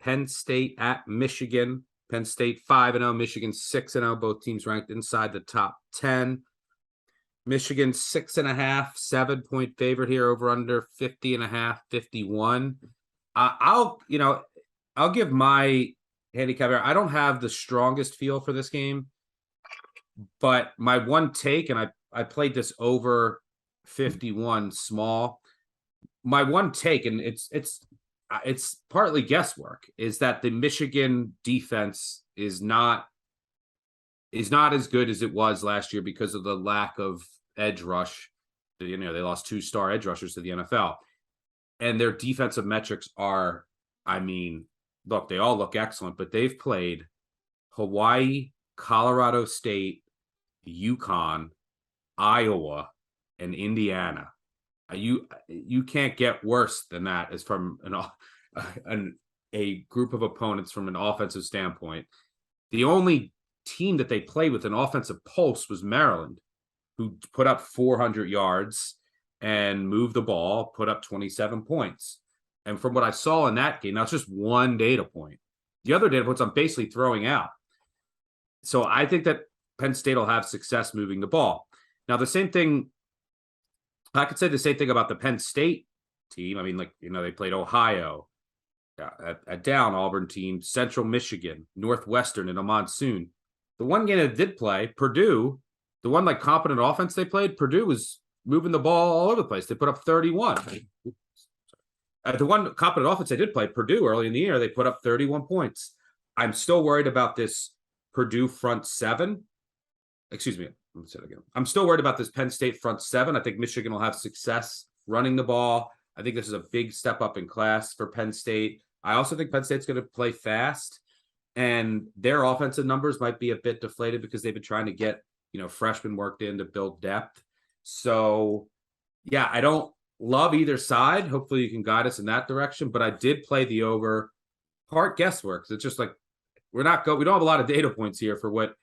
Penn State at Michigan. Penn State 5-0, Michigan 6-0. Both teams ranked inside the top 10. Michigan 6.5, 7-point favorite here, over under 50.5, 51. I'll give my handicap here. I don't have the strongest feel for this game, but my one take, and I played this over 51 small. My one take, and it's partly guesswork, is that the Michigan defense is not as good as it was last year because of the lack of edge rush. They lost 2-star edge rushers to the NFL, and their defensive metrics are, look, they all look excellent, but they've played Hawaii, Colorado State, UConn, Iowa, and Indiana. You can't get worse than that as from a group of opponents from an offensive standpoint. The only team that they played with an offensive pulse was Maryland, who put up 400 yards and moved the ball, put up 27 points. And from what I saw in that game, that's just one data point. The other data points I'm basically throwing out. So I think that Penn State will have success moving the ball. Now, I could say the same thing about the Penn State team. They played Ohio, a down Auburn team, Central Michigan, Northwestern in a monsoon. The one game that did play, Purdue, the one competent offense they played, Purdue was moving the ball all over the place. They put up 31. The one competent offense they did play, Purdue, early in the year, they put up 31 points. I'm still worried about this Purdue front seven. Excuse me. Let me say it again. I'm still worried about this Penn State front seven. I think Michigan will have success running the ball. I think this is a big step up in class for Penn State. I also think Penn State's going to play fast, and their offensive numbers might be a bit deflated because they've been trying to get, freshmen worked in to build depth. So, yeah, I don't love either side. Hopefully you can guide us in that direction, but I did play the over. Part guesswork. It's just we don't have a lot of data points here for what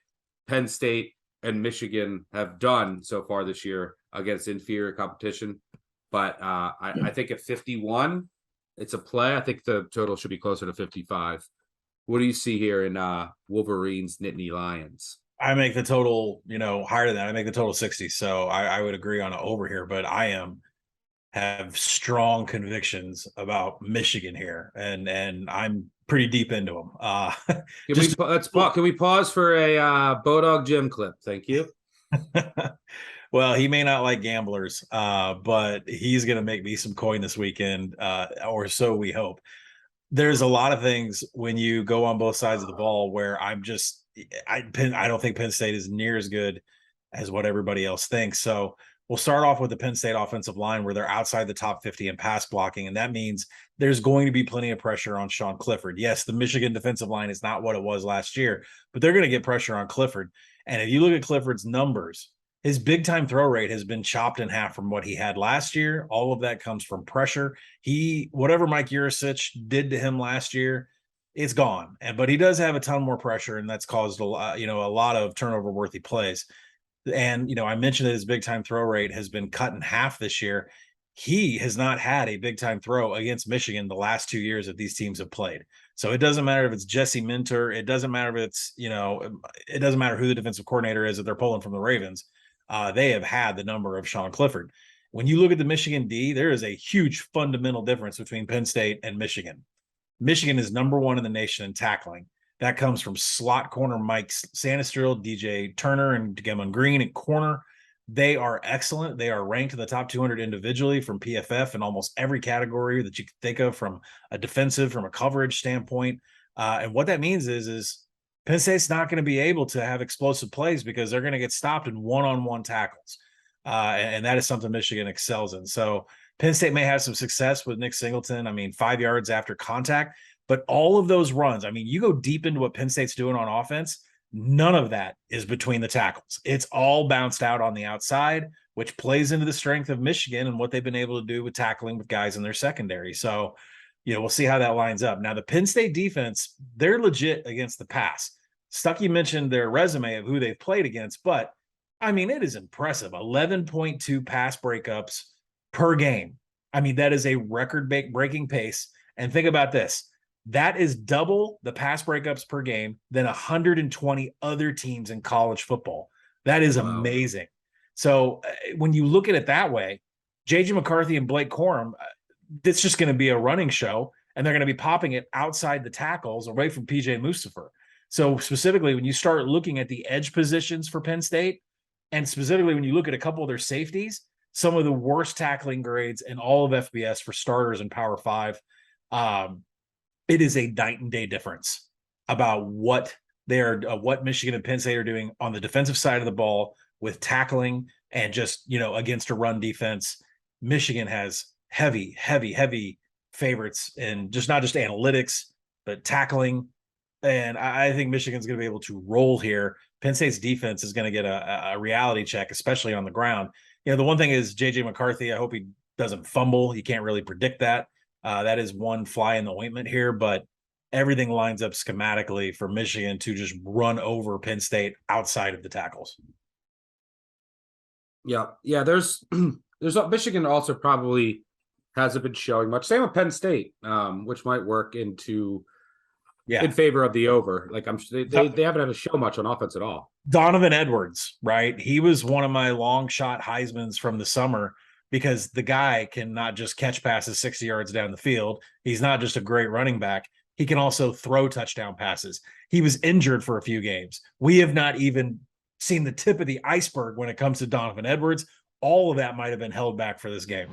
Penn State and Michigan have done so far this year against inferior competition. But I think at 51, it's a play. I think the total should be closer to 55. What do you see here in Wolverines, Nittany Lions? I make the total, higher than that. I make the total 60. So I would agree on an over here, but I have strong convictions about Michigan here, and I'm pretty deep into them. Can we pause for a Bodog Jim clip? Thank you. Well, he may not like gamblers, but he's going to make me some coin this weekend, or so we hope. There's a lot of things when you go on both sides of the ball where I don't think Penn State is near as good as what everybody else thinks. So we'll start off with the Penn State offensive line, where they're outside the top 50 in pass blocking, and that means there's going to be plenty of pressure on Sean Clifford. Yes, the Michigan defensive line is not what it was last year, but they're going to get pressure on Clifford. And if you look at Clifford's numbers, his big-time throw rate has been chopped in half from what he had last year. All of that comes from pressure. Whatever Mike Yurcich did to him last year, it's gone. But he does have a ton more pressure, and that's caused a lot of turnover-worthy plays. And, I mentioned that his big-time throw rate has been cut in half this year. He has not had a big-time throw against Michigan the last 2 years that these teams have played. So it doesn't matter if it's Jesse Minter. It doesn't matter if it's, it doesn't matter who the defensive coordinator is that they're pulling from the Ravens. They have had the number of Sean Clifford. When you look at the Michigan D, there is a huge fundamental difference between Penn State and Michigan. Michigan is number one in the nation in tackling. That comes from slot corner Mike Sanistril, DJ Turner, and Gemon Green at corner. They are excellent. They are ranked in the top 200 individually from PFF in almost every category that you can think of, from a defensive, from a coverage standpoint. And what that means is Penn State's not going to be able to have explosive plays because they're going to get stopped in one-on-one tackles. And that is something Michigan excels in. So Penn State may have some success with Nick Singleton. 5 yards after contact. But all of those runs, you go deep into what Penn State's doing on offense, none of that is between the tackles. It's all bounced out on the outside, which plays into the strength of Michigan and what they've been able to do with tackling with guys in their secondary. So, we'll see how that lines up. Now, the Penn State defense, they're legit against the pass. Stuckey mentioned their resume of who they've played against, but, it is impressive. 11.2 pass breakups per game. That is a record-breaking pace. And think about this. That is double the pass breakups per game than 120 other teams in college football. That is amazing. So when you look at it that way, JJ McCarthy and Blake Corum, it's just going to be a running show, and they're going to be popping it outside the tackles away from PJ Mustafa. So specifically, when you start looking at the edge positions for Penn State, and specifically when you look at a couple of their safeties, some of the worst tackling grades in all of FBS for starters in Power 5, it is a night and day difference about what what Michigan and Penn State are doing on the defensive side of the ball with tackling and just, against a run defense. Michigan has heavy favorites and just not just analytics, but tackling. And I think Michigan's going to be able to roll here. Penn State's defense is going to get a reality check, especially on the ground. The one thing is JJ McCarthy, I hope he doesn't fumble. You can't really predict that. That is one fly in the ointment here, but everything lines up schematically for Michigan to just run over Penn State outside of the tackles. Yeah. There's Michigan also probably hasn't been showing much. Same with Penn State, which might work in favor of the over. Like they haven't had to show much on offense at all. Donovan Edwards, right? He was one of my long shot Heismans from the summer because the guy can not just catch passes 60 yards down the field. He's not just a great running back. He can also throw touchdown passes. He was injured for a few games. We have not even seen the tip of the iceberg when it comes to Donovan Edwards. All of that might have been held back for this game.